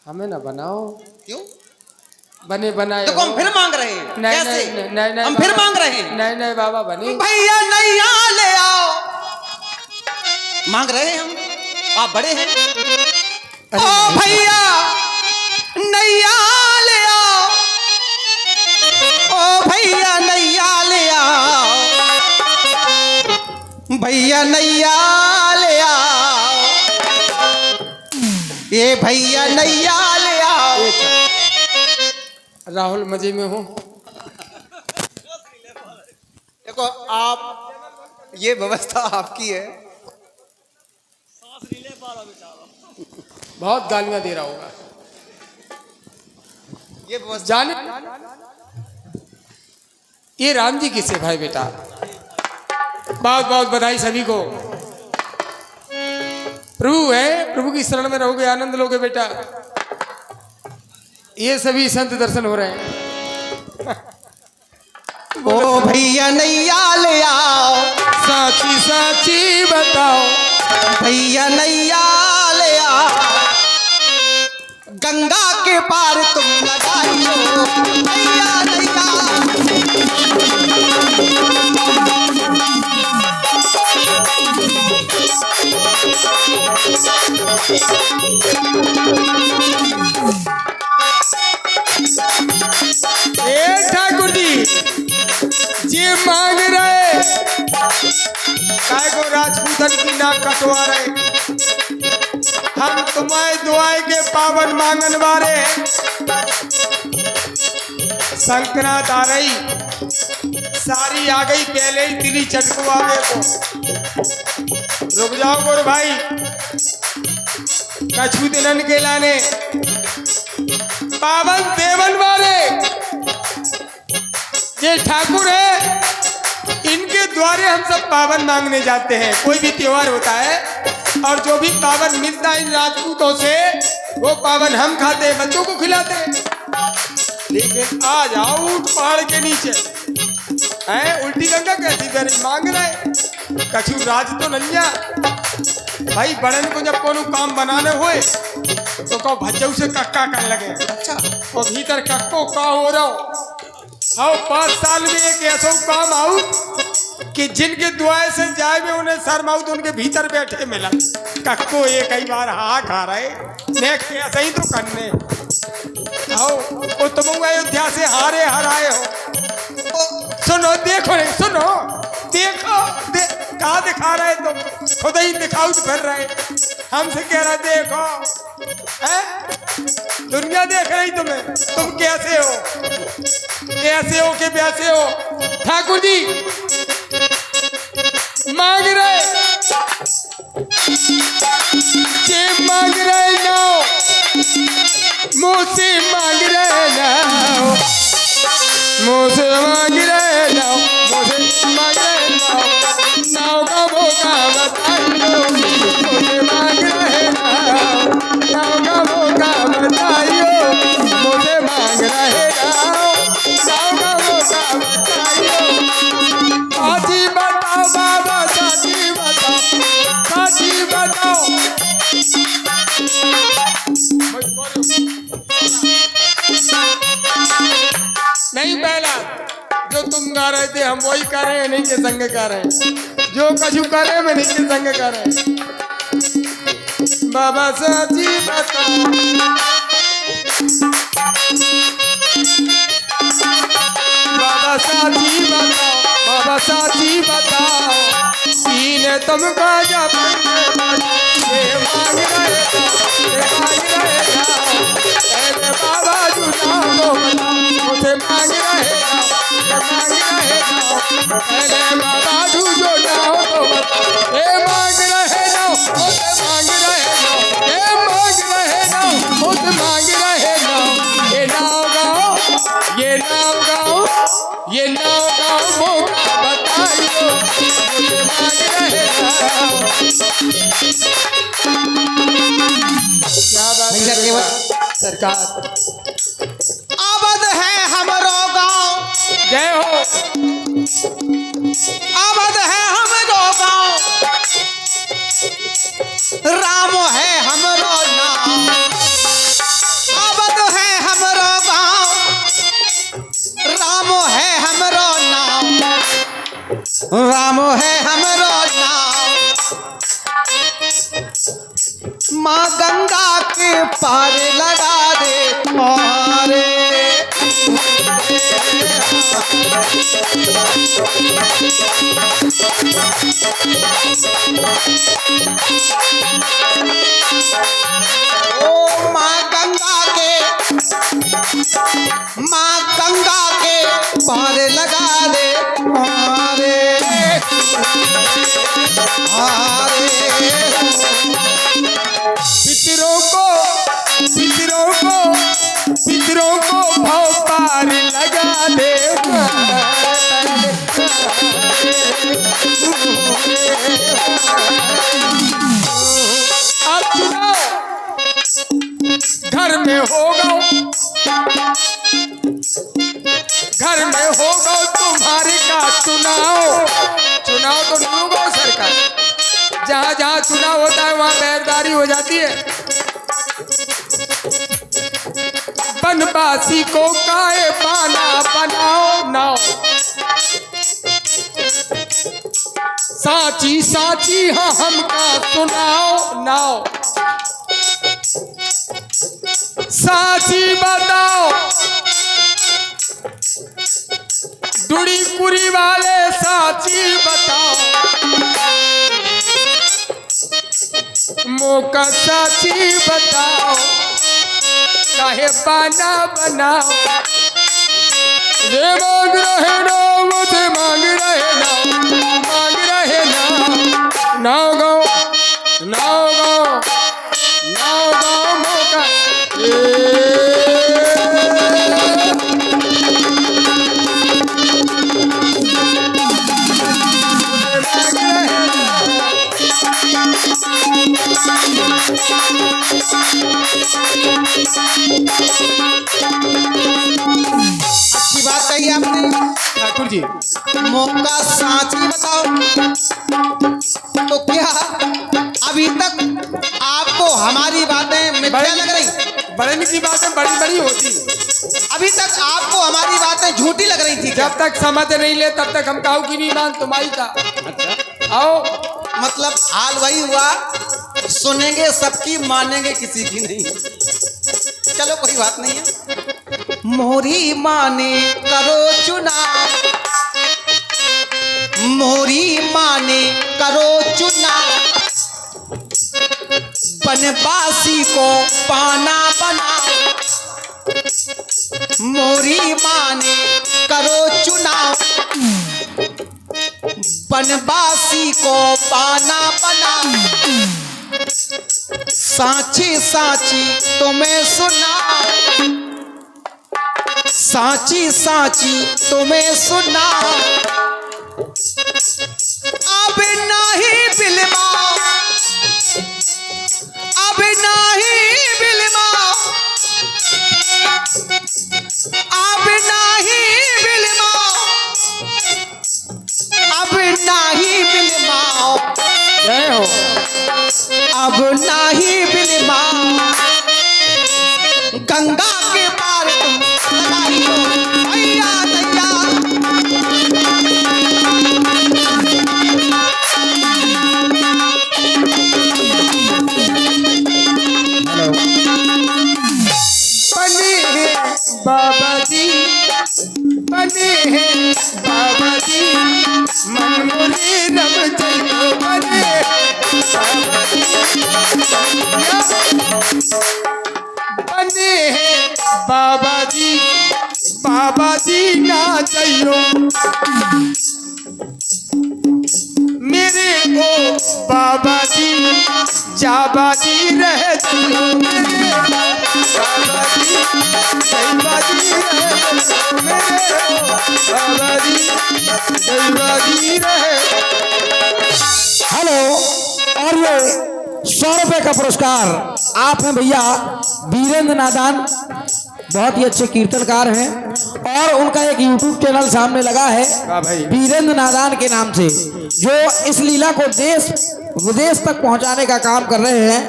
हमें ना बनाओ। क्यों? बने बनाए देखो हम फिर मांग रहे हैं। नहीं, कैसे? नहीं, नहीं, नहीं, हम फिर मांग रहे हैं। नहीं नहीं बाबा बने। भैया नैया ले आओ। मांग रहे हैं हम, आप बड़े हैं। ओ भैया नैया ले आओ। ओ भैया नैया ले आओ। भैया नैया ले आओ। ये भैया नैया ले आओ। राहुल मजे में हो। देखो आप, ये व्यवस्था आपकी है। बहुत गालियां दे रहा होगा ये व्यवस्था जाने। ये राम जी किससे भाई बेटा? बहुत बहुत बधाई सभी को। प्रभु है, प्रभु की शरण में रहोगे, आनंद लोगे बेटा। ये सभी संत दर्शन हो रहे हैं। ओ भैया नैया ले आओ। साची साची बताओ। भैया नैया ले आओ। गंगा के पार तुम लगाइयो। भैया नैया। ए ठाकुर जी मांग रहे काय को राजपूतन की नाक कटवा रहे। हम तुम्हारे दुआए के पावन मांगन वाले। संक्रांत आ रही, सारी आ गई, पहले ही तिली चटकवावे को। रुक जाओ गोर भाई, कछु दिनन के लाने पावन देवन वाले ये ठाकुर है, इनके द्वारे हम सब पावन मांगने जाते हैं। कोई भी त्योहार होता है और जो भी पावन मिलता है इन राजपूतों से, वो पावन हम खाते हैं, बच्चों को खिलाते हैं। लेकिन आ जाओ ऊंट पहाड़ के नीचे है, उल्टी गंगा कैसी करी मांग रहे। कछु राज तो नंजा भाई, बड़न को जब कोनो काम बनाने हुए तो कहो भज्जऊ से कक्का कर लगे। अच्छा, और भीतर कक्को का हो रहा हो। 5 साल में एक ऐसा काम आऊ कि जिनके दुआए से जाए में उन्हें शर्माऊ तो उनके भीतर बैठे मिला कक्को एक कई बार हा खा रहे नेक्स्ट ऐसा ही तो करने आओ। वो तुम अयोध्या से हारे हराए हो। सुनो देखो रे, सुनो देखो कहा दिखा रहे तुम, खुद ही दिखाऊ फिर रहे। हमसे कह रहा देखो है? दुनिया देख रही तुम्हें, तुम कैसे हो, कैसे हो के वैसे हो। ठाकुर जी मांग रहे, जे मांग रहे ना मुँह से मांग रहे ना, मुँह से मांग रहे ना, मुँह से मांग रहे ना, नाव का मौका बताइयो। मुझे मांग रहे ना, नाव का मौका बताइयो। मुझे मांग रहे ना, नाव का मौका बताइयो। साची बताओ बाबा, साची बताओ, साची बताओ। नहीं पहला जो तुम गा रहे थे हम वही कर रहे हैं, नहीं के संग कर रहे हैं। जो कछु कर रहे हैं मैं नहीं के संग कर रहे हैं। बाबा साची बताओ, बाबा साची बताओ, बाबा साची बताओ। सीने तुमको जब ये मांग रहे थे, ये मांग रहे थे। अरे बाबा जुटाओ तो बताओ, मुझे मांग रहे थे, ये मांग रहे थे। अरे बाबा जुटाओ तो बताओ, ये मांग रहे ना, मुझे मांग रहे ना, ये मांग रहे ना, मुझे मांग रहे ना। ये नाव गाओ, ये नाव गाओ, ये नाव गाओ मौका बताइयो। मुझे मांग रहे ना। क्या बात है सरकार। आबाद है हमरो गाँव। जय हो। आबाद है हमरो गाँव। राम है हमरो नाम। राम है हमरो नाम, माँ गंगा के पार लगा दे मारे। ओ माँ गंगा के पार लगा दे मारे। पितरों को भाव पार लगा दे। अब चुनाव घर में होगा, तुम्हारे का चुनाव तो नहीं होगा सरकार। जहाँ जहाँ चुनाव होता है वहाँ बैरदारी हो जाती है। बनवासी को काहे पाना बनाओ नाव, साची साची हाँ हमका सुनाओ नाव। साची बताओ, दुड़ी कुरी वाले साची बताओ, मौका साची बताओ, काहे पाना बनाओ। ये मांग रहे ना, मुझे मांग रहे ना, मांग रहे ना। नाव गाओ मौका अच्छी बात कही आपने ठाकुर जी। मौका साची बताओ। तो क्या अभी तक आपको हमारी बातें मिथ्या लग रही? बड़े की बातें बड़ी बड़ी होती। अभी तक आपको हमारी बातें झूठी लग रही थी क्या? जब तक समझ नहीं ले तब तक हम काऊ की नहीं मान तुम्हारी का। अच्छा आओ, मतलब हाल वही हुआ, सुनेंगे सबकी मानेंगे किसी की नहीं। चलो कोई बात नहीं है। मोरी माने करो चुनाव, मोरी माने करो चुनाव, बनवासी को पाना बनाओ। मोरी माने करो चुनाव, बनवासी को पाना बनाओ। साची साची तुम्हें सुनाओ, साची साची तुम्हें सुनाओ। अब नहीं बिलमाओ, अब नहीं बिलमाओ, अब नहीं बिलमाओ, अब नहीं बिलमाओ। जय हो। अब नहीं बिलमाओ, गंगा के पार तुम लगाइयो भैया दैया। बने हैं बाबा जी, बने हैं बाबा जी, मन मुझे रब जयो बने बाबा जी। बने हैं बाबा जी, बाबा जी ना जयो मेरे ओ बाबा जी, जाबा जी रह जयो मेरे बाबा जी, जयबा जी रह मेरे ओ बाबा जी, जयबा जी रह। हेलो, और ये 100 रुपए का पुरस्कार आप हैं भैया वीरेंद्र नादान, बहुत ही अच्छे कीर्तनकार हैं और उनका एक YouTube चैनल सामने लगा है वीरेंद्र नादान के नाम से, जो इस लीला को देश विदेश तक पहुंचाने का काम कर रहे हैं।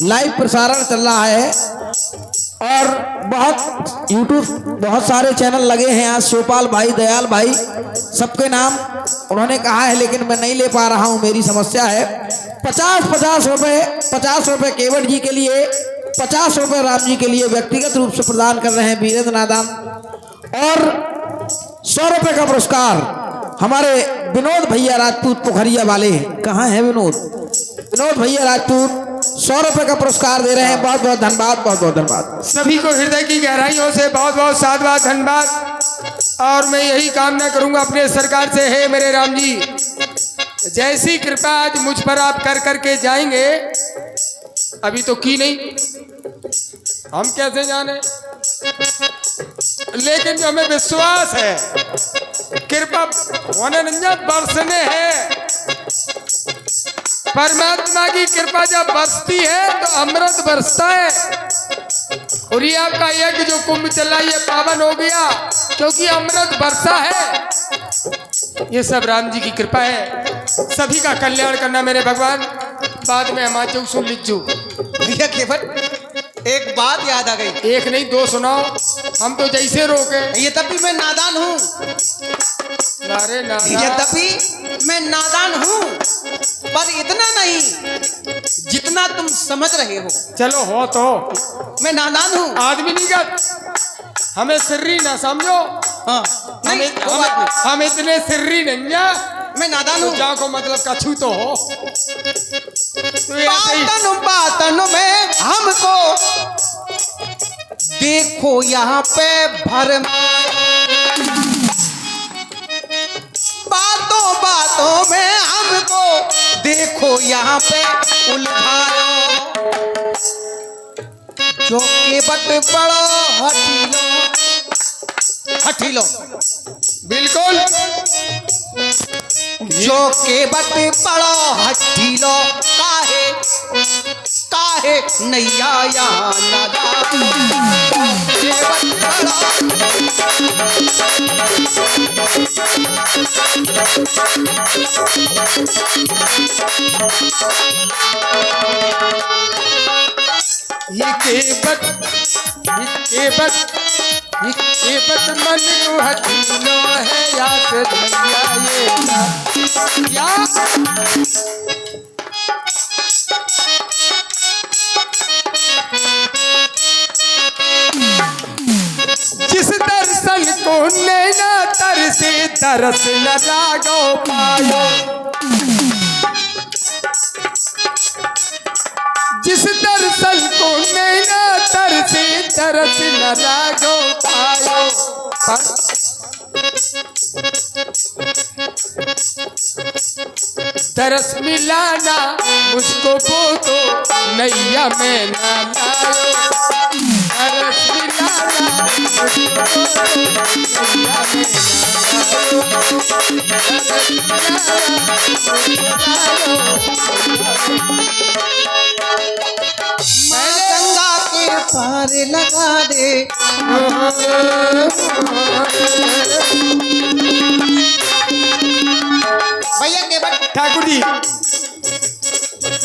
लाइव प्रसारण चल रहा है और बहुत YouTube बहुत सारे चैनल लगे हैं आज, शिवपाल भाई, दयाल भाई, सबके नाम उन्होंने कहा है लेकिन मैं नहीं ले पा रहा हूँ, मेरी समस्या है। 50 रुपए केवट जी के लिए, 50 रुपए राम जी के लिए व्यक्तिगत रूप से प्रदान कर रहे हैं वीरेंद्र नादान। और 100 रुपए का पुरस्कार हमारे विनोद भैया राजपूत पोखरिया वाले, कहाँ है विनोद भैया राजपूत 100 रुपए का पुरस्कार दे रहे हैं। बहुत बहुत धन्यवाद, बहुत बहुत धन्यवाद। सभी को हृदय की गहराइयों से बहुत बहुत साधुवाद, धन्यवाद। और मैं यही कामना करूंगा अपने सरकार से, हे मेरे राम जी, जैसी कृपा आज मुझ पर आप कर करके जाएंगे, अभी तो की नहीं, हम कैसे जाने, लेकिन जो हमें विश्वास है कृपा होने नहीं बरसने है। परमात्मा की कृपा जब बरसती है तो अमृत बरसता है। और ये आपका यज्ञ जो कुंभ चला ये पावन हो गया क्योंकि अमृत बरसा है। ये सब राम जी की कृपा है। सभी का कल्याण करना मेरे भगवान। बाद में हम आचू सुन लीजू। भैया केवट एक बात याद आ गई। एक नहीं दो सुनाओ, हम तो जैसे रोके। ये तभी मैं नादान हूँ, अरे ये तभी मैं नादान हूँ, पर इतना नहीं जितना तुम समझ रहे हो। चलो हो तो मैं नादान हूँ, आदमी नहीं कर, हमें सिर्री ना समझो। हाँ, नहीं, वो बात नहीं। हम इतने सिर्री नहीं है। मैं नादान हूँ। जाओ को मतलब कछू तो हो। बातन में हमको देखो यहाँ पे बातों में हमको देखो यहाँ पे उलझाओ। जो केवट बड़ो हठीलो बिल्कुल, जो केवट बड़ो हठीलो काहे नैया यहाँ ये केवट मन को हथीलो है या से नैया ये जिस दर्शन को नैना तरसे तरस न लागो पायो। जिस दर्शन को नैना तरसे तरस न लागो पायो। तरस मिलाना मुझको वो तो नैया में ना लायो। तरस मिलाना मुझको वो तो नैया में ना लायो। तरस मैं गंगा के पार लगा दे। भैया केवट ठाकुर जी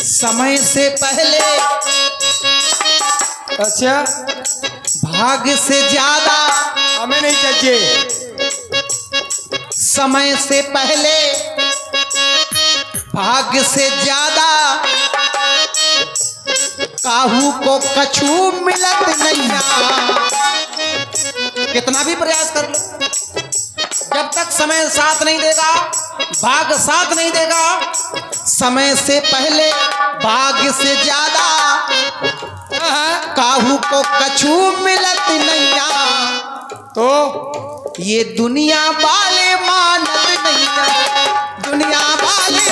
समय से पहले, अच्छा भाग्य से ज्यादा, हमें नहीं चाहिए। समय से पहले भाग्य से ज्यादा काहू को कछू मिलत नैया। कितना भी प्रयास कर लो, जब तक समय साथ नहीं देगा, भाग्य साथ नहीं देगा, समय से पहले भाग्य से ज्यादा काहू को कछू मिलत नैया। तो ये दुनिया वाले मानत नैया, दुनिया वाले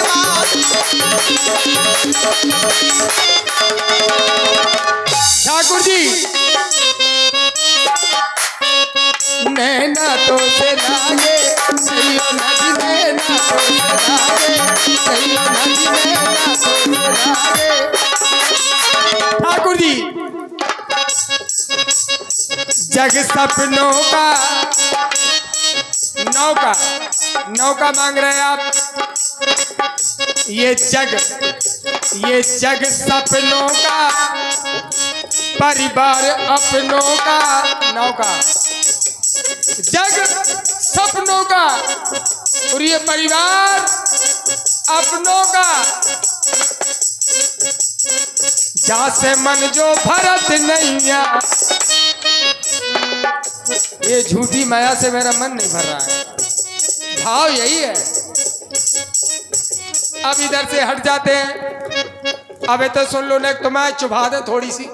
ठाकुर जी नैना तो से लागे सैयो नदी, नैना तो से लागे सैयो नदी, नैना तो से लागे। ठाकुर जी जग सपनों का नौका मांग रहे हैं आप। ये जग सपनों का परिवार अपनों का नौका, जग सपनों का, और ये परिवार अपनों का। जा से मन जो भरत नैया, ये झूठी माया से मेरा मन नहीं भर रहा है। भाव यही है। अब इधर से हट जाते हैं। अब तो सुन लो ने, तुम्हें चुभा दे थोड़ी सी।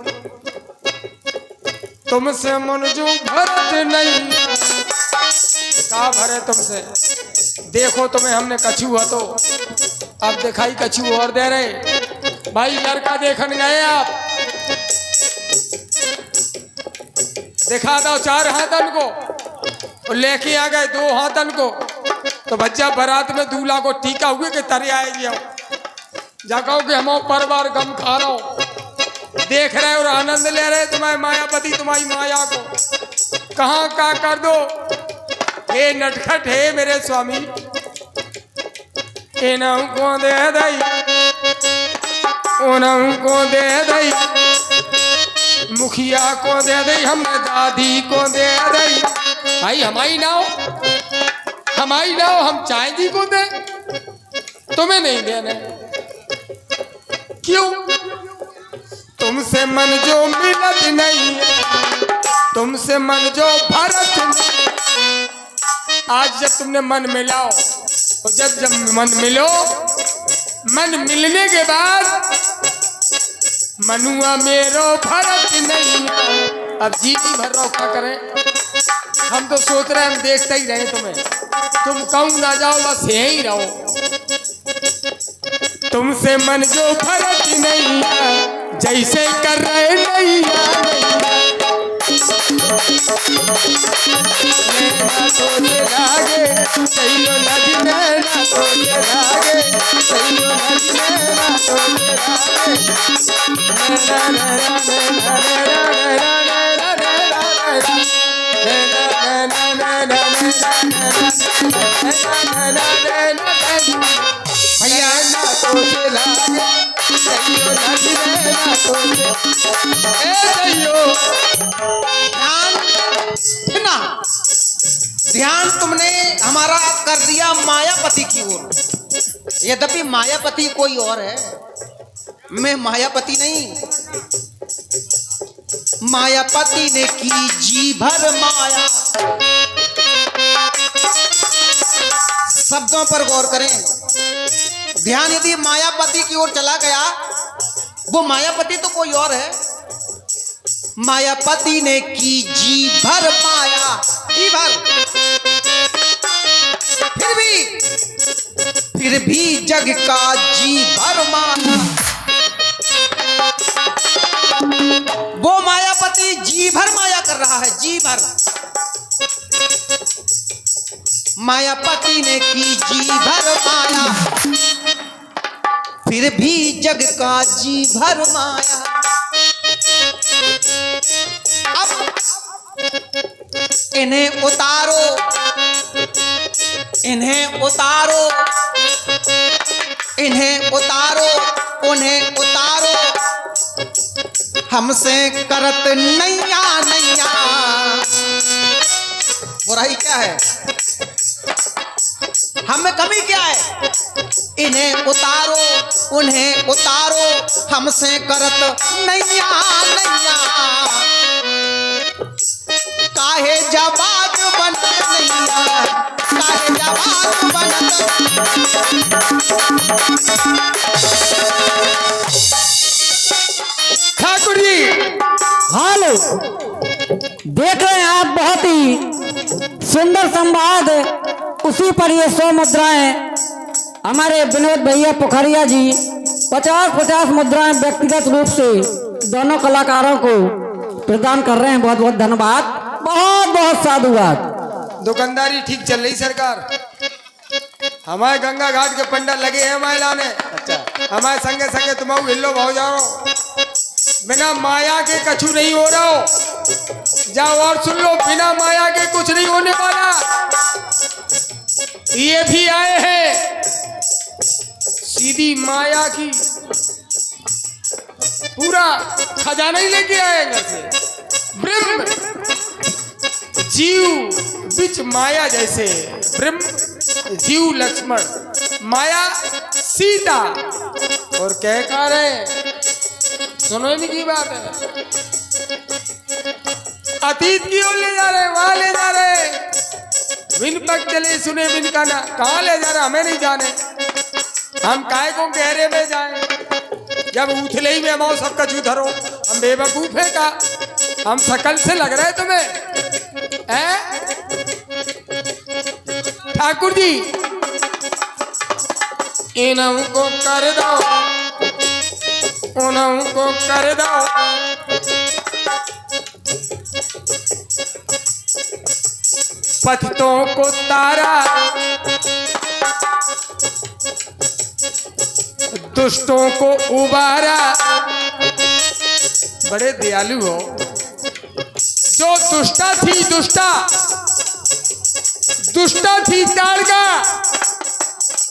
तुमसे मन जो भरत नहीं, का भरे तुमसे। देखो तुम्हें हमने कछू हुआ तो अब दिखाई कछू और दे रहे। भाई लड़का देखने गए आप, दिखा दो 4 हाथन को, और लेके आ गए 2 हाथन को। तो बच्चा बारात में दूल्हा को टीका हुए कि तरे आएगी। जा कहो कि हम परिवार गम खा रहा हो, देख रहे और आनंद ले रहे तुम्हारे मायापति तुम्हारी माया को। कहाँ का कर दो हे नटखट हे मेरे स्वामी, इन्हों को दे दई, उन्हों को दे दई, मुखिया को दे दई, हमने दादी को दे दई। भाई हमारी ना हो, हमारी ना हो, हम चाहेंगी को दे, तुम्हें नहीं देने। क्यों? तुमसे मन जो मिलत नहीं, तुमसे मन जो भरत नहीं। आज जब तुमने मन मिलाओ, और जब मन मिलो, मन मिलने के बाद मनुआ मेरो भरत नहीं। अब जीवी भर रहो, क्या करें? हम तो सोच रहे हैं हम देखते ही रहे तुम्हें, तुम कहूँ ना जाओ, बस यहीं रहो। तुमसे मन जो भरत नहीं, जैसे कर रहे नहीं, नैना तो लागे सैयो नदी, नैना तो लागे सैयो नदी, नैना तो लागे, नैना नैना नैना नैना नैना नैना नैना भैया ना तो लागे सैयो नदी, नैना तो ए सैयो। ध्यान तुमने हमारा कर दिया मायापति की ओर। यद्यपि मायापति कोई और है, मैं मायापति नहीं। मायापति ने की जी भर माया। शब्दों पर गौर करें। ध्यान यदि मायापति की ओर चला गया, वो मायापति तो कोई और है। मायापति ने की जी भर माया, जी भर। फिर भी जग का जी भर माया। वो मायापति जी भर माया कर रहा है, जी भर। मायापति ने की जी भर माया, फिर भी जग का जी भर माया। अब इन्हें उतारो, इन्हें उतारो, इन्हें उतारो, उन्हें उतारो, हमसे करत नैया नैया। बुराई क्या है, हमें कमी क्या है? इन्हें उतारो, उन्हें उतारो, हमसे करत नैया नैया। काहे जवाब बनत नैया, काहे जवाब बनत। ठाकुर जी हेलो, देख रहे हैं आप बहुत ही सुंदर संवाद। उसी पर ये 100 मुद्राएं हमारे विनोद भैया पोखरिया जी 50-50 मुद्राएं व्यक्तिगत रूप से दोनों कलाकारों को प्रदान कर रहे हैं। बहुत बहुत धन्यवाद, बहुत बहुत साधुवाद। दुकानदारी ठीक चल रही सरकार। हमारे गंगा घाट के पंडा लगे हैं महिला ने। हमारे संगे संगे तुम हिलो भाव जा रहो, बिना माया के कछु नहीं हो रहा हो। जाओ और सुन लो, बिना माया के कुछ नहीं होने वाला। ये भी आए हैं सीधी माया की पूरा खजाना ही लेके आए घर से। ब्रह्म जीव बिच माया जैसे, ब्रह्म जीव लक्ष्मण, माया सीता। और कह कह रहे, सुनो इनकी बात है, अतीत की ओर ले जा रहे, वहां ले जा रहे। बिन पग चले सुने बिन का ना, कहाँ ले जा रहे हमें नहीं जाने। हम काय को गहरे में जाए, जब उथले ही में माओ सबका चू धरो। हम बेवकूफ है का, हम शकल से लग रहे तुम्हें हैं? ठाकुर जी इन्हों को कर दो, उन्हों को कर दो। पतितों को तारा, दुष्टों को उबारा। बड़े दयालु हो। जो दुष्टा थी, दुष्टा थी ताड़का,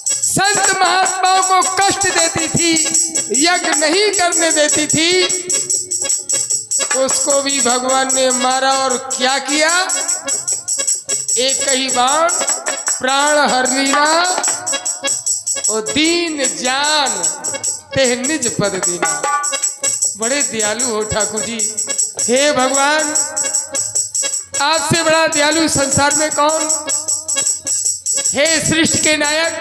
संत महात्माओं को कष्ट देती थी, यज्ञ नहीं करने देती थी, उसको भी भगवान ने मारा। और क्या किया? एक ही बाण प्राण हर लीना, और दीन जान तेह निज पद दीना। बड़े दयालु हो ठाकुर जी। हे भगवान, आपसे बड़ा दयालु संसार में कौन? हे सृष्टि के नायक,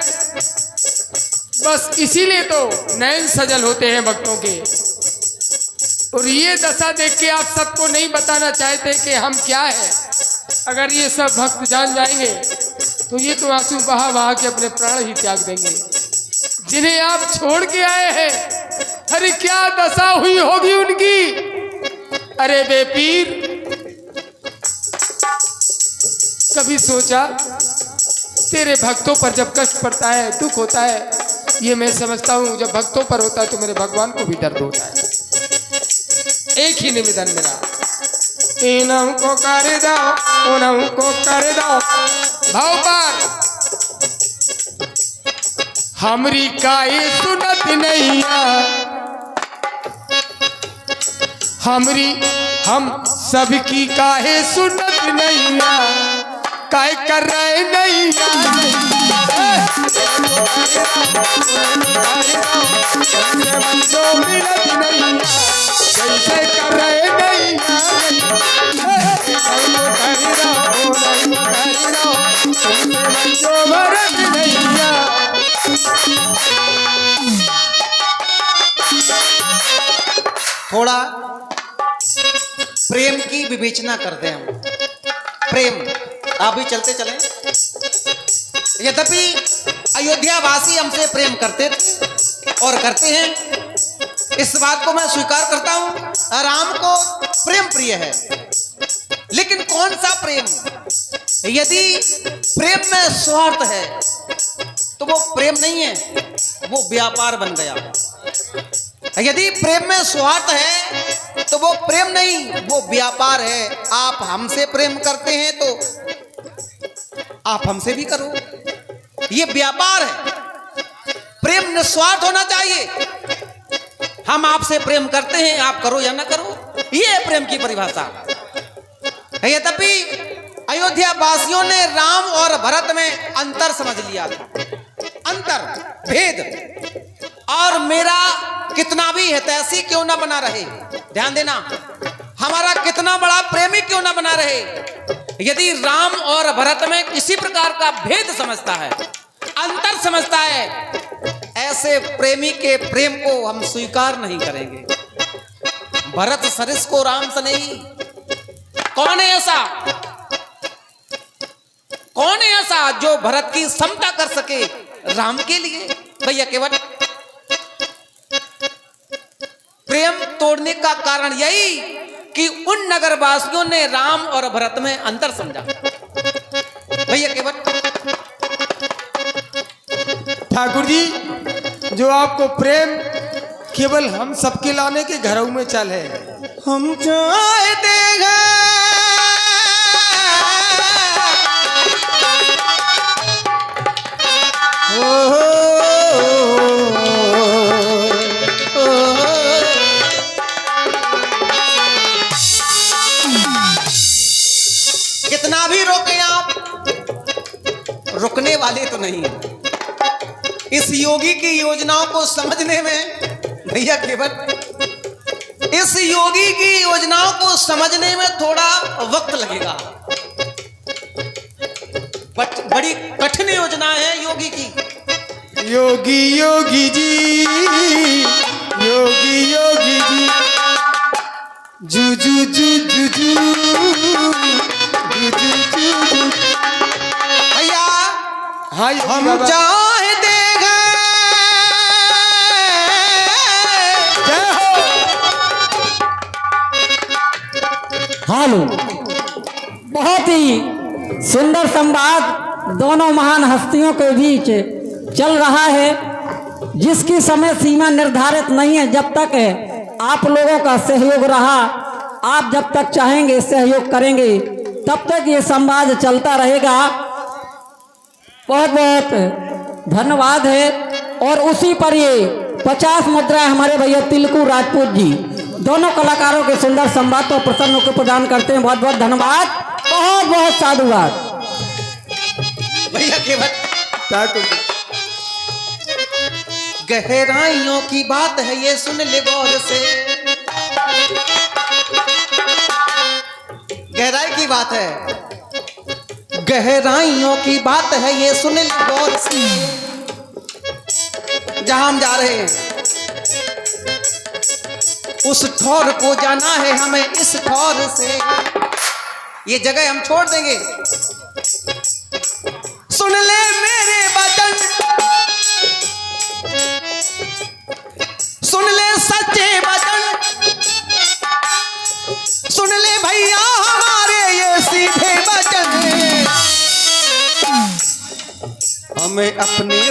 बस इसीलिए तो नयन सजल होते हैं भक्तों के। और ये दशा देख के आप सबको नहीं बताना चाहते कि हम क्या है। अगर ये सब भक्त जान जाएंगे तो ये तो आंसू बहा बहा के अपने प्राण ही त्याग देंगे, जिन्हें आप छोड़ के आए हैं। अरे क्या दशा हुई होगी उनकी। अरे बेपीर, कभी सोचा तेरे भक्तों पर जब कष्ट पड़ता है, दुख होता है, ये मैं समझता हूँ जब भक्तों पर होता है तो मेरे भगवान को भी दर्द होता है। एक ही निवेदन मेरा, इन्हों को कर दो, उन्हों को कर दो। भाव पार हमरी काई सुनत नहीं, हमरी हम सबकी काहे सुनत नहीं, काय कर रहे नहीं। कैसे कर रहे नहीं, थोड़ा प्रेम की विवेचना करते हैं हम। प्रेम आप भी चलते चले। यद्यपि अयोध्यावासी हमसे प्रेम करते थे और करते हैं, इस बात को मैं स्वीकार करता हूं। राम को प्रेम प्रिय है, लेकिन कौन सा प्रेम? यदि प्रेम में स्वार्थ है तो वो प्रेम नहीं है, वो व्यापार बन गया। यदि प्रेम में स्वार्थ है तो वो प्रेम नहीं, वो व्यापार है। आप हमसे प्रेम करते हैं तो आप हमसे भी करो, ये व्यापार है। प्रेम निस्वार्थ होना चाहिए। हम आपसे प्रेम करते हैं, आप करो या ना करो, ये है प्रेम की परिभाषा। यद्यपि अयोध्या वासियों ने राम और भरत में अंतर समझ लिया, अंतर भेद। और मेरा कितना भी हितैषी क्यों ना बना रहे, ध्यान देना, हमारा कितना बड़ा प्रेमी क्यों ना बना रहे, यदि राम और भरत में किसी प्रकार का भेद समझता है, अंतर समझता है, ऐसे प्रेमी के प्रेम को हम स्वीकार नहीं करेंगे। भरत सरिस को राम से नहीं। कौन है ऐसा? कौन है ऐसा जो भरत की समता कर सके राम के लिए? भैया केवल प्रेम तोड़ने का कारण यही कि उन नगरवासियों ने राम और भरत में अंतर समझा। भैया केवल ठाकुर जी, जो आपको प्रेम केवल हम सबके लाने के घरों में चल है। हम चाहते हैं कितना भी रोके आप, रुकने वाले तो नहीं। इस योगी की योजनाओं को समझने में भैया केवल इस योगी की योजनाओं को समझने में थोड़ा वक्त लगेगा। बड़ी कठिन योजना है योगी की। योगी योगी जी, योगी योगी जी, जू जू जू जू जू, जू जू जू जू। भैया हाँ योगी हम बाबा। चाहे देगा जय हो। हालो, बहुत ही सुंदर संवाद दोनों महान हस्तियों के बीच चल रहा है, जिसकी समय सीमा निर्धारित नहीं है। जब तक आप लोगों का सहयोग रहा, आप जब तक चाहेंगे सहयोग करेंगे, तब तक ये संवाद चलता रहेगा। बहुत बहुत धन्यवाद है। और उसी पर ये 50 मुद्राएं हमारे भैया तिलकू राजपूत जी दोनों कलाकारों के सुंदर संवाद तो प्रसन्न होकर प्रदान करते हैं। बहुत बहुत धन्यवाद, बहुत बहुत साधुवाद। भैया केवल ताकि गहराइयों की बात है ये, सुन ले गौर से। गहराई की बात है, गहराइयों की बात है ये, सुन ले गौर से। जहां हम जा रहे हैं उस ठौर को जाना है हमें, इस ठौर से ये जगह हम छोड़ देंगे। सुन ले मेरे वचन, सुन ले सच्चे वचन, सुन ले भैया हमारे ये सीधे वचन। हमें अपने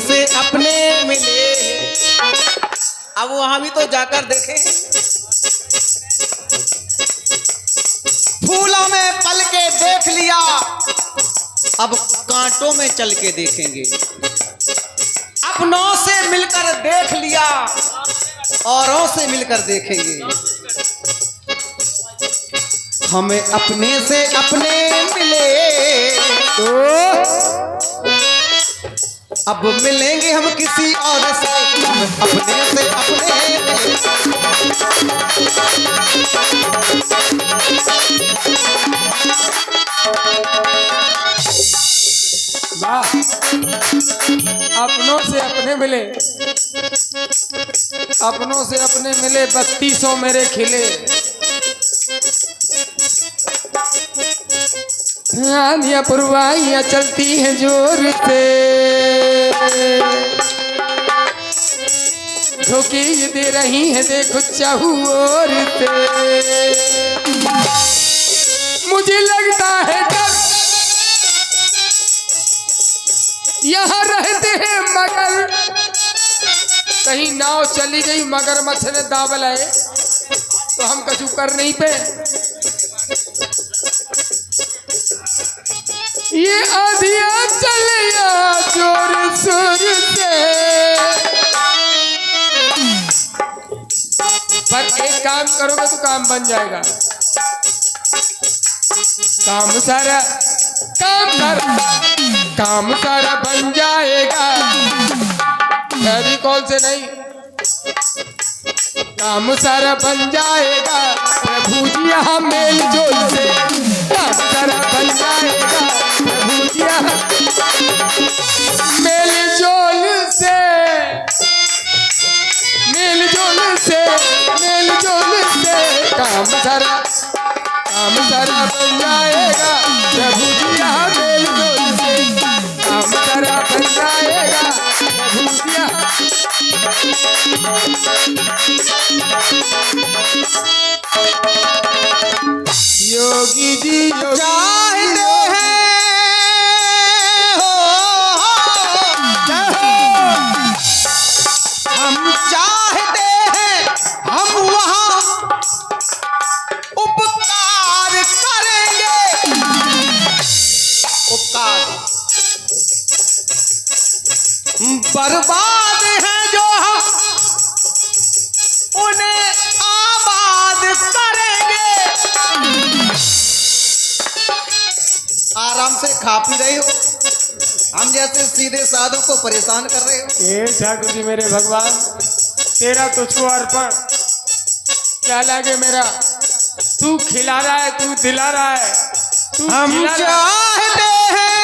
से अपने मिले। अब वहां भी तो जाकर देखें, फूलों में पल के देख लिया, अब कांटों में चल के देखेंगे। अपनों से मिलकर देख लिया, औरों से मिलकर देखेंगे। हमें अपने से अपने मिले तो अब मिलेंगे हम किसी और से। अपने से अपने मिले। वाह, अपनों से अपने मिले, अपनों से अपने मिले, 3200 मेरे खिले। आंधियां पुरवाइयां चलती हैं जोर से, धोखे ये दे रही हैं देखो चाहू और से। मुझे लगता है डर यहाँ रहते हैं मगर, कहीं नाव चली गई मगरमच्छ ने दावल है तो हम कछु कर नहीं पे। ये आधिया चलिया जोर सुर से, पर एक काम करोगे तो काम बन जाएगा। काम सारा बन जाएगा, फेविकॉल से नहीं। काम सारा बन जाएगा प्रभु जी यहाँ मेल जोल से। काम सारा बन जाएगा प्रभु जी यहाँ मेल जोल से, मेल जोल से, मेल जोल से। काम सारा बन जाएगा प्रभु जी यहाँ मेल जोल से। काम सारा बन जाएगा प्रभु जी यहाँ। योगी जी चाहते हैं हम चाहते हैं हम वहाँ उपकार करेंगे। उपकार बर्बाद है जो हम खा पी रहे हो, हम जैसे सीधे साधु को परेशान कर रहे हो। हे ठाकुर जी मेरे भगवान, तेरा तुझको अर्पण, क्या लागे मेरा, तू खिला रहा है, तू दिला रहा है, तू हम खिला रहा है। चाहते हैं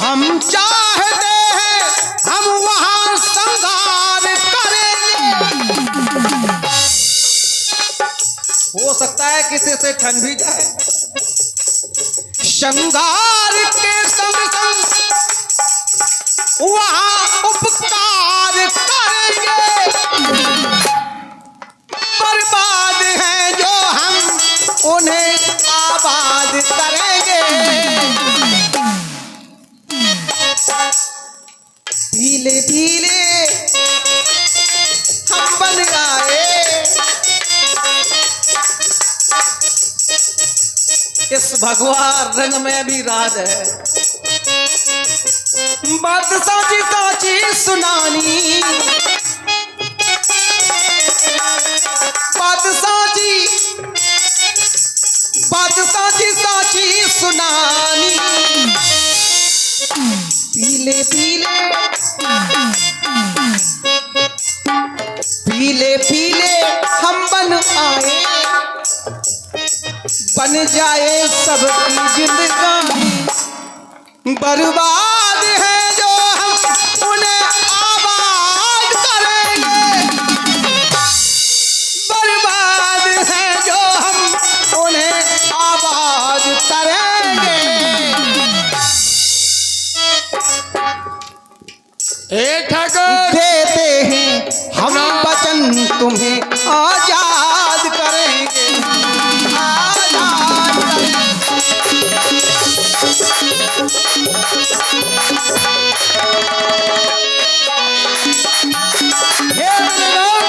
हम चाहते हैं हम वहां संगार करेंगे। हो सकता है किसी से ठंड भी जाए, श्रृंगार के संग संग वहां उपकार करेंगे। बर्बाद हैं जो हम उन्हें आबाद करेंगे। पीले पीले हम बन आए, इस भगवा रंग में भी राज है। बात साची साची सुनानी, बात साची साची सुनानी। पीले पीले पीले पीले हम बन आए, बन जाए सबकी जिंदगानी। बर्बाद है जो हम उन्हें आबाद करेंगे। बर्बाद है जो हम उन्हें आबाद करेंगे। हे ठाकुर, देते हैं हम वचन तुम्हें आजाद करेंगे। आजाद करेंगे। हे राम,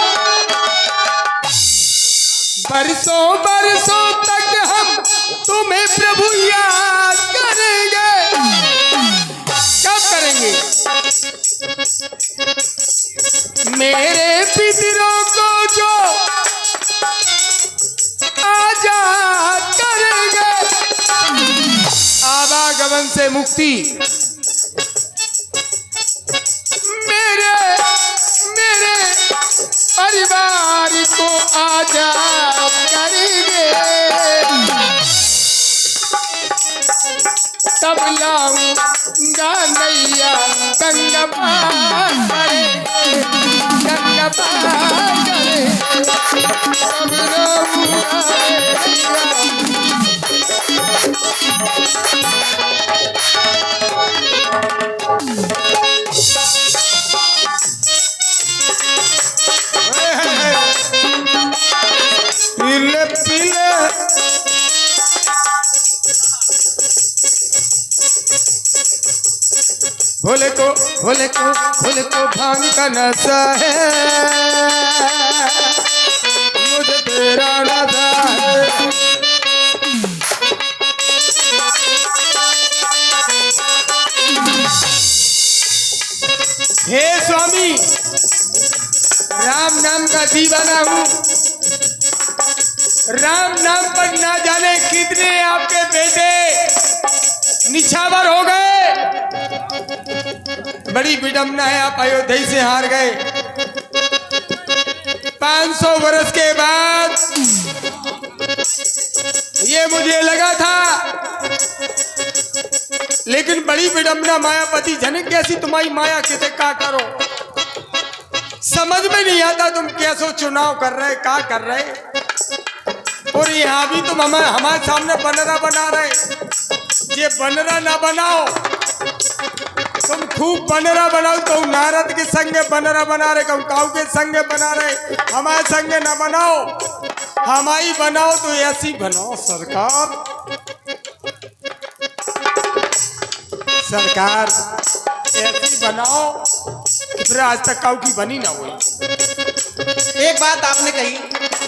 बरसों बरसों तक हम तुम्हें प्रभु याद करेंगे। कब करेंगे? मेरे पितरों को जो आजाद करेंगे। आवागमन से मुक्ति मेरे मेरे परिवार को आजाद करेंगे। तब लाऊंगा नैया गंगा पार करेंगे, गंगा पार करेंगे। तब लाऊंगा नैया। पीले पीले भोले को भांग का नशा है, मुझे तेरा नशा है। हे स्वामी, राम नाम का दीवाना हूँ। राम नाम पर ना जाने कितने आपके बेटे निछावर हो गए। बड़ी विडम्बना है, आप अयोध्या से हार गए। 500 वर्ष के बाद ये मुझे लगा था, लेकिन बड़ी विडम्बना। मायापति जनक कैसी तुम्हारी माया, किसे का करो समझ में नहीं आता। तुम कैसो चुनाव कर रहे, का कर रहे, और यहाँ भी तुम हमारे सामने बनरा बना रहे। ये बनरा ना बनाओ, तुम खूब बनरा बनाओ। तो नारद के संगे बनरा बना रहे, कम काऊ के संगे बना रहे। हमारे संगे ना बनाओ, हमारी बनाओ तो ऐसी बनाओ। सरकार ऐसी बनाओ कि फिर आज तक काऊ की बनी ना हुई। एक बात आपने कही,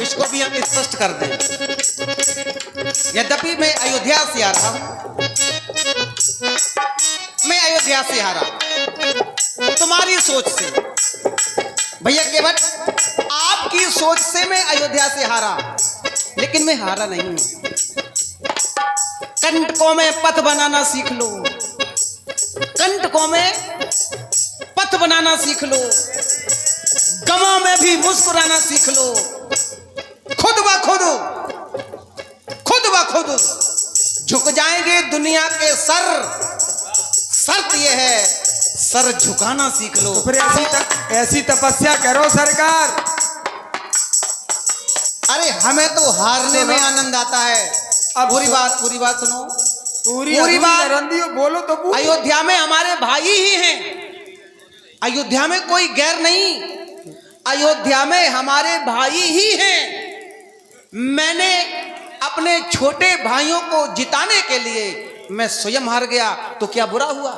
इसको भी हम स्पष्ट कर दें। यद्यपि मैं अयोध्या से आ रहा हूं, मैं अयोध्या से हारा तुम्हारी सोच से। भैया केवट, आपकी सोच से मैं अयोध्या से हारा, लेकिन मैं हारा नहीं हूं। कंटकों में पथ बनाना सीख लो, कंटकों में पथ बनाना सीख लो, गमों में भी मुस्कुराना सीख लो। खुद ब खुद झुक जाएंगे दुनिया के सर। शर्त यह है, सर झुकाना सीख लो। तो फिर ऐसी तपस्या करो सरकार। अरे हमें तो हारने में आनंद आता है। अब पूरी बात सुनो। पूरी बात रंदियो बोलो तो पूरी। अयोध्या में हमारे भाई ही हैं, अयोध्या में कोई गैर नहीं, अयोध्या में हमारे भाई ही हैं। मैंने अपने छोटे भाइयों को जिताने के लिए मैं स्वयं हार गया तो क्या बुरा हुआ?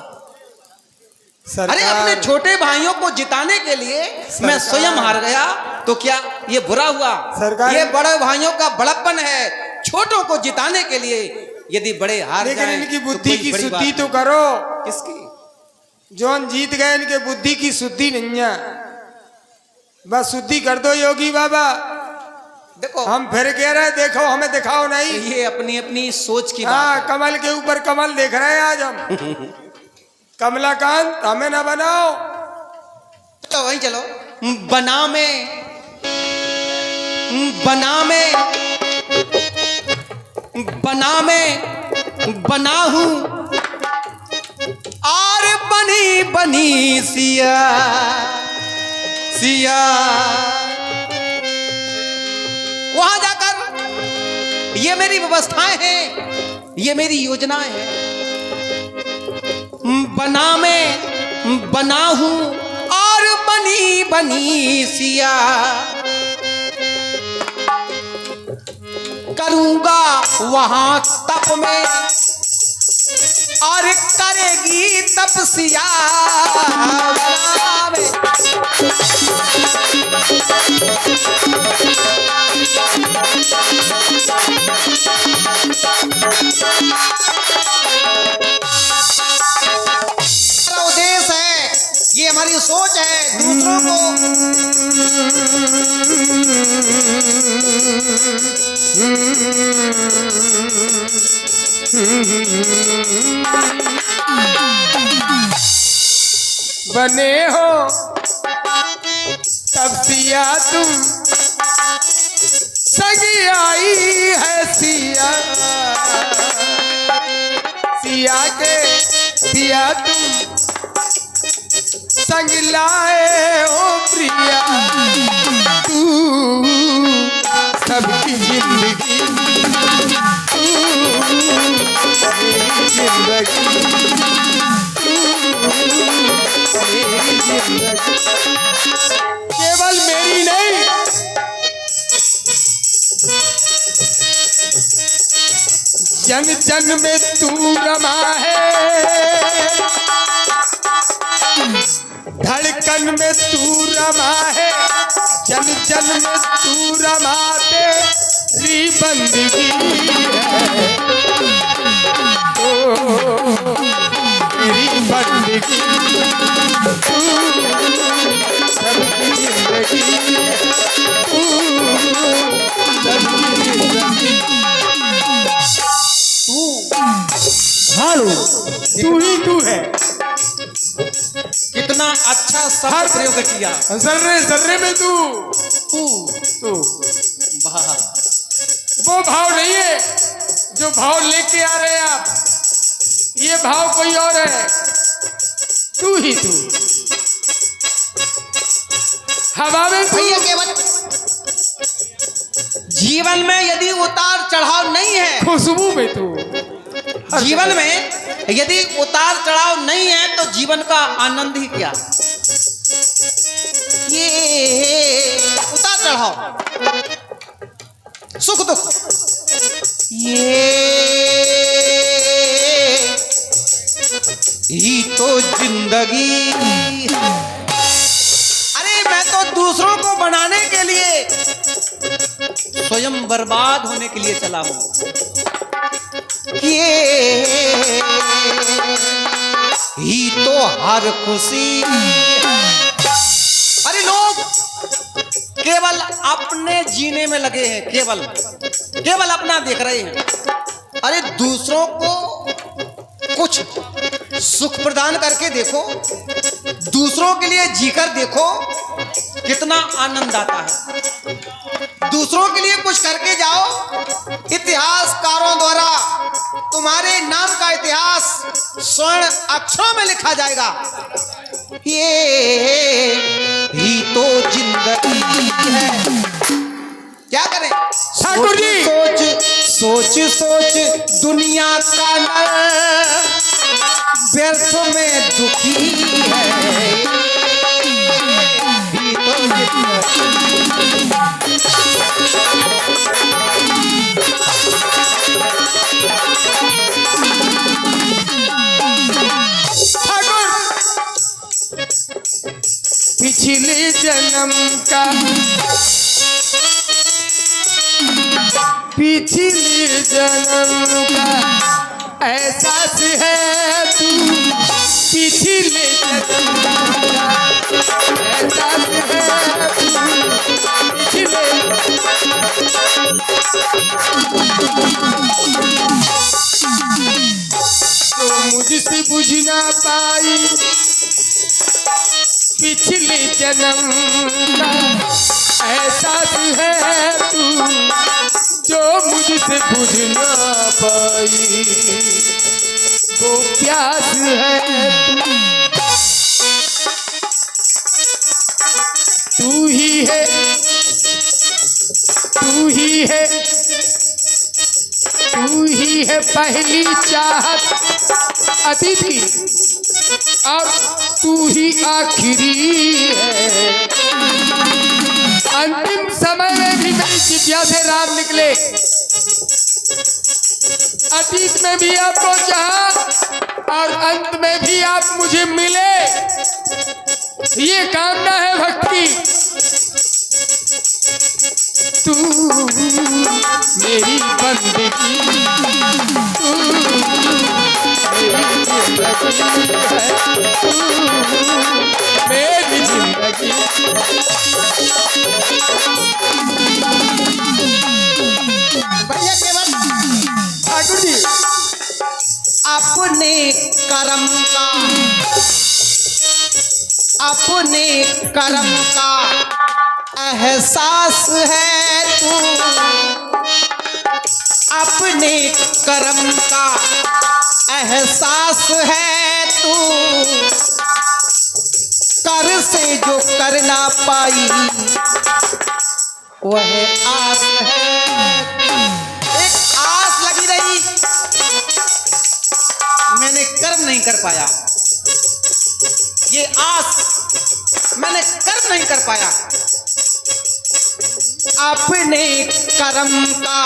अरे अपने छोटे भाइयों को जिताने के लिए मैं स्वयं हार गया तो क्या ये बुरा हुआ? सरकार, ये बड़े भाइयों का बड़प्पन है। छोटों को जिताने के लिए यदि बड़े हार लेकिन जाएं, इनकी तो बुद्धि कोई की बड़ी शुद्धि बात तो करो। किसकी? जौन जीत गए इनके बुद्धि की शुद्धि नहीं है, बस शुद्धि कर दो योगी बाबा। देखो हम फिर कह रहे हैं, देखो हमें दिखाओ नहीं। ये अपनी अपनी सोच की बात हाँ, है। कमल के ऊपर कमल देख रहे हैं आज हम। कमलाकांत हमें ना बनाओ। चलो वहीं चलो। बना हूं और बनी सिया वहां जाकर ये मेरी व्यवस्थाएं हैं, ये मेरी योजनाएं हैं। बना हूं और बनी सिया करूंगा वहां तप में और करेगी तपस्या। उद्देश्य है, ये हमारी सोच है। दूसरों बने हो तब सिया तुम, सगी आई है सिया के सिया तुम, संग लाए हो प्रिया। तू सबकी जिंदगी, मेरी जिंदगी केवल मेरी नहीं, जन जन में तू रमा है, धड़कन में तू रमा है, जन जन में तू रमा तेरी बंदगी है। ओ तेरी बंदगी, तू सबकी जिंदगी, तू सबकी जिंदगी, तू ही तू है। कितना अच्छा शब्द प्रयोग किया। जर्रे जर्रे में तू वाह, वो भाव नहीं है जो भाव लेके आ रहे हैं आप, ये भाव कोई और है। तू ही तू, हवा में तू। भैया केवल जीवन में यदि उतार चढ़ाव नहीं है, खुशबू में तू, जीवन में यदि उतार चढ़ाव नहीं है तो जीवन का आनंद ही क्या? ये उतार चढ़ाव, सुख दुख, ये ही तो जिंदगी। अरे मैं तो दूसरों को बनाने के लिए स्वयं बर्बाद होने के लिए चला हूं। ये ही तो हर खुशी। अरे लोग केवल अपने जीने में लगे हैं, केवल केवल अपना देख रहे हैं। अरे दूसरों को कुछ सुख प्रदान करके देखो, दूसरों के लिए जीकर देखो, कितना आनंद आता है। दूसरों के लिए कुछ करके जाओ, इतिहासकारों द्वारा तुम्हारे नाम का इतिहास स्वर्ण अक्षरों में लिखा जाएगा। ये ही तो जिंदगी है। क्या करें ठाकुर जी, सोच सोच दुनिया का नर व्यर्थ में दुखी है। ही तो ठाकुर पिछले जन्म का, पिछले जन्म का एहसास है तू, पिछले जन्म का एहसास है तू, तो मुझसे बुझ ना पाई पिछले जन्म का एहसास है तू, जो मुझसे बुझ ना पाई वो प्यास है तू ही है, तू ही है, तू ही है पहली चाहत अतिथि और तू ही आखिरी है। अंतिम समय में भी मेरी चिट्ठिया से राम निकले, अतीत में भी आपको चाहा और अंत में भी आप मुझे मिले, ये कामना है भक्त की। तू मेरी बंदगी, तू मेरी जिंदगी है, तू मेरी जिंदगी। भैया केवल ठाकुर जी, अपने कर्म का, अपने कर्म का एहसास है तू, अपने कर्म का एहसास है तू, कर से जो कर ना पाई वह आस है। एक आस लगी रही, मैंने कर्म नहीं कर पाया, ये आस मैंने कर्म नहीं कर पाया। अपने कर्म का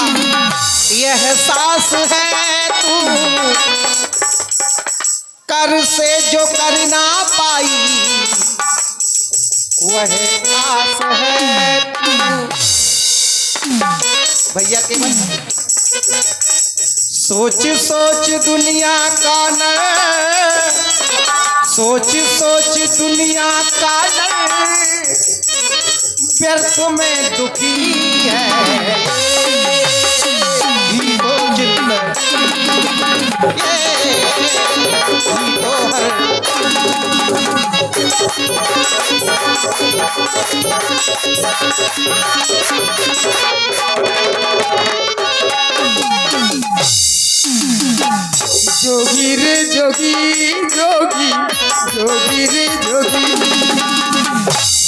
यह एहसास है तू, कर से जो कर ना पाई वह आस है तू। भैया केवल सोच सोच दुनिया का नर, सोच सोच दुनिया का नर व्यर्थ में दुखी है। ही तो जिंदगी, ही तो जोगी रे जोगी, जोगी जोगी रे जोगी,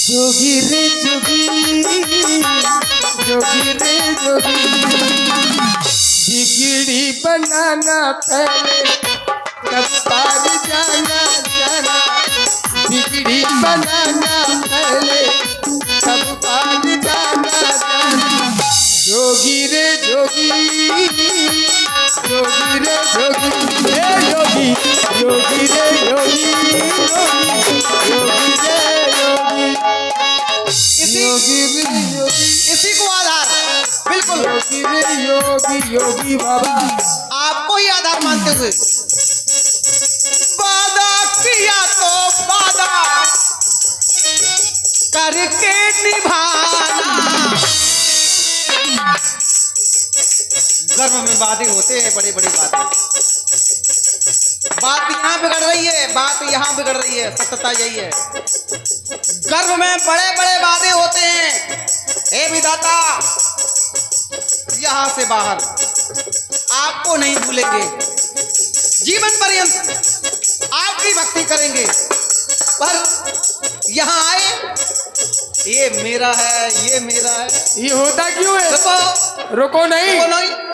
जोगी रे जोगी, जोगी रे जोगी। बिगड़ी बनाना पहले तब पार जाना जाना, बिगड़ी बनाना पहले तब पार जाना जाना। जोगी रे जोगी, जोगी रे जोगी, हे योगी, योगी रे योगी, योगी रे योगी, योगी रे योगी, इसी को आधार, बिल्कुल योगी रे योगी, योगी बाबा आपको ही आधार मानते हुए वादा किया तो वादा करके निभाना, गर्भ में बातें होते हैं, बड़ी बड़ी बातें। बात यहाँ बिगड़ रही है, बात यहाँ बिगड़ रही है, सत्यता यही है। गर्भ में बड़े बड़े वादे होते हैं। हे विधाता, यहाँ से बाहर आपको नहीं भूलेंगे, जीवन पर्यंत आपकी भक्ति करेंगे। पर यहाँ आए, ये मेरा है, ये मेरा है। ये होता क्यों है? रुको, रुको नहीं। रुको नहीं।